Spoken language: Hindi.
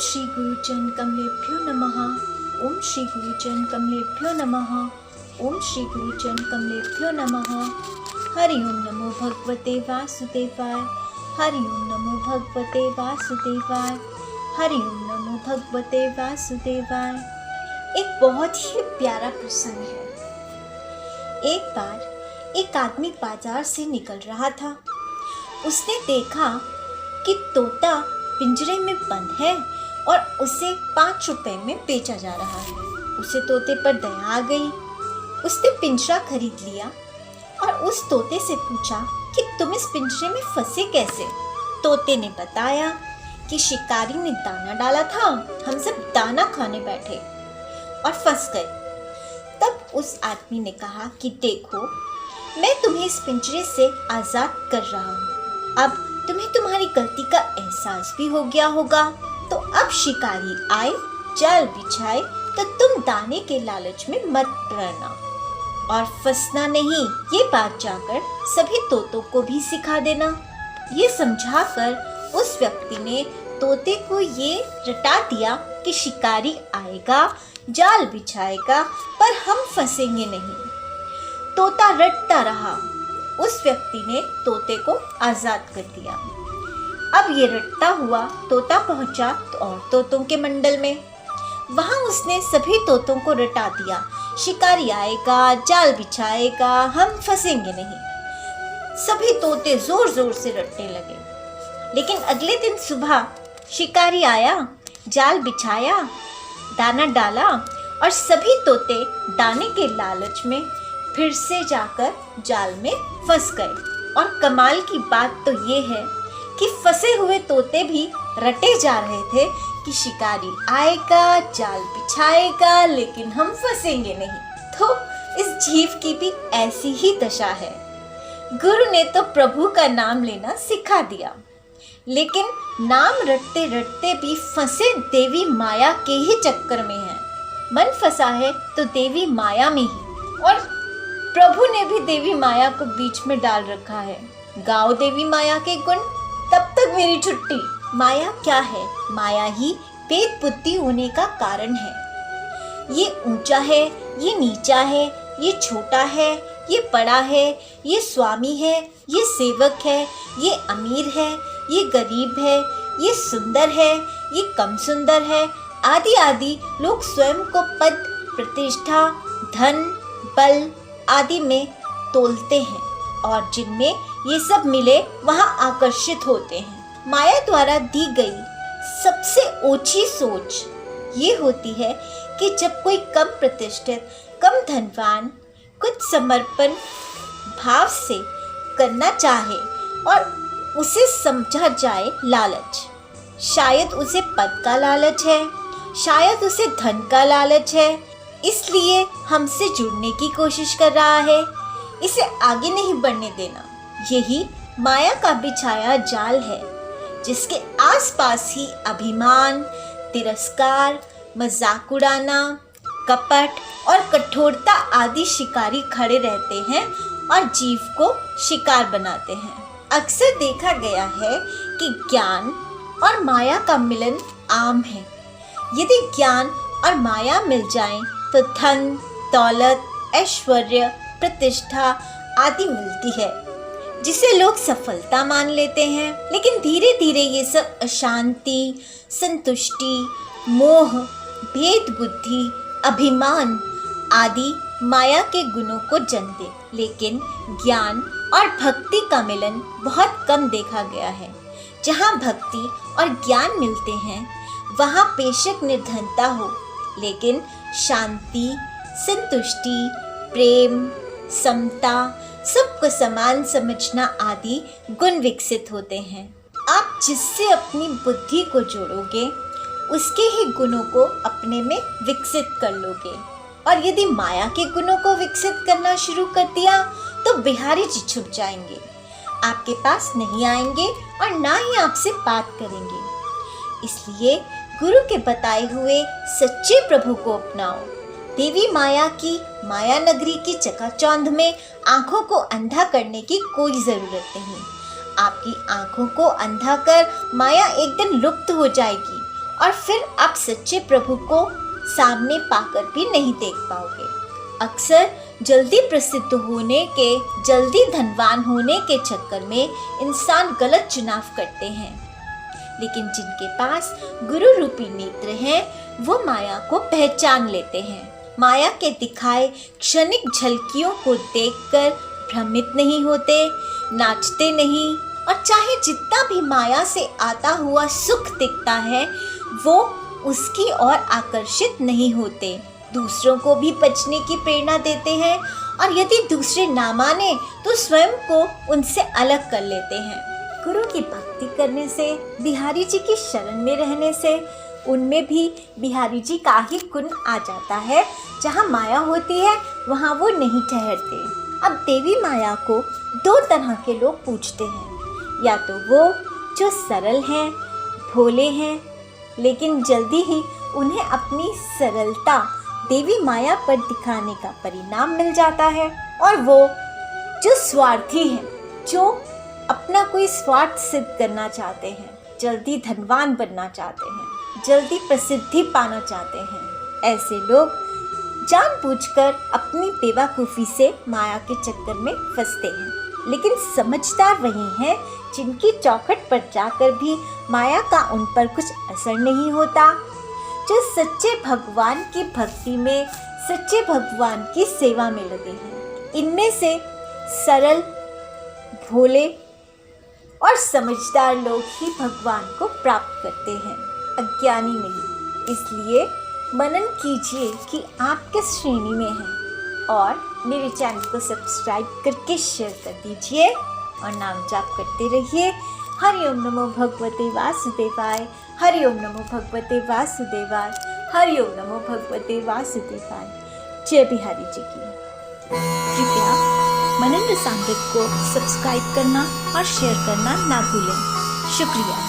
श्री गुरुचरण कमलेभ्यो नमः। ओम श्री गुरुचरण कमलेभ्यो नमः। ओम श्री गुरुचरण कमलेभ्यो नमः। हरि ओम नमो भगवते वासुदेवाय। हरि ओम नमो भगवते वासुदेवाय। हरि ओम नमो भगवते वासुदेवाय। एक बहुत ही प्यारा प्रसंग है। एक बार एक आदमी बाजार से निकल रहा था। उसने देखा कि तोता पिंजरे में बंद है और उसे 5 रुपए में बेचा जा रहा है। उसे तोते पर दया आ गई। उसने पिंजरा खरीद लिया और उस तोते से पूछा कि तुम इस पिंजरे में फंसे कैसे। तोते ने बताया कि शिकारी ने दाना डाला था, हम सब दाना खाने बैठे और फंस गए। तब उस आदमी ने कहा कि देखो, मैं तुम्हें इस पिंजरे से आज़ाद कर रहा हूँ। अब तुम्हें तुम्हारी गलती का एहसास भी हो गया होगा, तो अब शिकारी आए, जाल बिछाए तो तुम दाने के लालच में मत पड़ना और फंसना नहीं। ये बात जाकर सभी तोतों को भी सिखा देना। ये समझाकर उस व्यक्ति ने तोते को ये रटा दिया कि शिकारी आएगा, जाल बिछाएगा, पर हम फंसेंगे नहीं। तोता रटता रहा। उस व्यक्ति ने तोते को आज़ाद कर दिया। अब ये रटता हुआ तोता पहुंचा और तोतों के मंडल में। वहां उसने सभी तोतों को रटा दिया, शिकारी आएगा, जाल बिछाएगा, हम फंसेंगे नहीं। सभी तोते जोर जोर से रटने लगे। लेकिन अगले दिन सुबह शिकारी आया, जाल बिछाया, दाना डाला और सभी तोते दाने के लालच में फिर से जाकर जाल में फंस गए। और कमाल की बात तो ये है कि फंसे हुए तोते भी रटे जा रहे थे कि शिकारी आएगा, जाल बिछाएगा, लेकिन हम फंसेंगे नहीं। तो इस जीव की भी ऐसी ही दशा है। गुरु ने तो प्रभु का नाम लेना सिखा दिया, लेकिन नाम रटते रटते भी फंसे देवी माया के ही चक्कर में है। मन फंसा है तो देवी माया में ही, और प्रभु ने भी देवी माया को बीच में डाल रखा है। गाओ देवी माया के गुण, तब तक मेरी छुट्टी। माया क्या है? माया ही भेद बुद्धि होने का कारण है। ये ऊंचा है, ये नीचा है, ये छोटा है, ये बड़ा है, ये स्वामी है, ये सेवक है, ये अमीर है, ये गरीब है, ये सुंदर है, ये कम सुंदर है, आदि आदि। लोग स्वयं को पद, प्रतिष्ठा, धन, बल आदि में तोलते हैं और जिनमें ये सब मिले वहाँ आकर्षित होते हैं। माया द्वारा दी गई सबसे ऊंची सोच ये होती है कि जब कोई कम प्रतिष्ठित, कम धनवान कुछ समर्पण भाव से करना चाहे और उसे समझा जाए लालच। शायद उसे पद का लालच है, शायद उसे धन का लालच है, इसलिए हमसे जुड़ने की कोशिश कर रहा है। इसे आगे नहीं बढ़ने देना। यही माया का बिछाया जाल है, जिसके आसपास ही अभिमान, तिरस्कार, मजाक उड़ाना, कपट और कठोरता आदि शिकारी खड़े रहते हैं और जीव को शिकार बनाते हैं। अक्सर देखा गया है कि ज्ञान और माया का मिलन आम है। यदि ज्ञान और माया मिल जाएं, तो धन, दौलत, ऐश्वर्य, प्रतिष्ठा आदि मिलती है, जिसे लोग सफलता मान लेते हैं। लेकिन धीरे धीरे ये सब अशांति, संतुष्टि, मोह, भेद बुद्धि, अभिमान आदि माया के गुणों को जन्म दे। लेकिन ज्ञान और भक्ति का मिलन बहुत कम देखा गया है। जहाँ भक्ति और ज्ञान मिलते हैं, वहाँ बेशक निर्धनता हो, लेकिन शांति, संतुष्टि, प्रेम, समता, सबको समान समझना आदि गुण विकसित होते हैं। आप जिससे अपनी बुद्धि को जोड़ोगे, उसके ही गुणों को अपने में विकसित कर लोगे। और यदि माया के गुणों को विकसित करना शुरू कर दिया, तो बिहारी जी छुप जाएंगे, आपके पास नहीं आएंगे और ना ही आपसे बात करेंगे। इसलिए गुरु के बताए हुए सच्चे प्रभु को अपनाओ। देवी माया की माया नगरी की चकाचौंध में आंखों को अंधा करने की कोई जरूरत नहीं। आपकी आंखों को अंधा कर माया एक दिन लुप्त हो जाएगी और फिर आप सच्चे प्रभु को सामने पाकर भी नहीं देख पाओगे। अक्सर जल्दी प्रसिद्ध होने के, जल्दी धनवान होने के चक्कर में इंसान गलत चुनाव करते हैं, लेकिन जिनके पास गुरु रूपी नेत्र हैं वो माया को पहचान लेते हैं। माया के दिखाए क्षणिक झलकियों को देखकर भ्रमित नहीं होते, नाचते नहीं, और चाहे जितना भी माया से आता हुआ सुख दिखता है वो उसकी ओर आकर्षित नहीं होते, दूसरों को भी बचने की प्रेरणा देते हैं, और यदि दूसरे ना माने तो स्वयं को उनसे अलग कर लेते हैं। गुरु की भक्ति करने से, बिहारी जी की शरण में रहने से उनमें भी बिहारी जी का ही गुण आ जाता है। जहाँ माया होती है वहाँ वो नहीं ठहरते। अब देवी माया को दो तरह के लोग पूजते हैं, या तो वो जो सरल हैं, भोले हैं, लेकिन जल्दी ही उन्हें अपनी सरलता देवी माया पर दिखाने का परिणाम मिल जाता है, और वो जो स्वार्थी हैं, जो अपना कोई स्वार्थ सिद्ध करना चाहते हैं, जल्दी धनवान बनना चाहते हैं, जल्दी प्रसिद्धि पाना चाहते हैं, ऐसे लोग जानबूझकर अपनी बेवकूफ़ी से माया के चक्कर में फंसते हैं। लेकिन समझदार वही हैं जिनकी चौखट पर जाकर भी माया का उन पर कुछ असर नहीं होता, जो सच्चे भगवान की भक्ति में, सच्चे भगवान की सेवा में लगे हैं। इनमें से सरल, भोले और समझदार लोग ही भगवान को प्राप्त करते हैं, अज्ञानी नहीं। इसलिए मनन कीजिए कि आप किस श्रेणी में हैं, और मेरे चैनल को सब्सक्राइब करके शेयर कर दीजिए और नाम जाप करते रहिए। हरि ओम नमो भगवते वासुदेवाय, हरि ओम नमो भगवते वासुदेवाय, हरि ओम नमो भगवते वासुदेवाय। जय बिहारी जी की। कृपया मनन रसामृत को सब्सक्राइब करना और शेयर करना ना भूलें। शुक्रिया।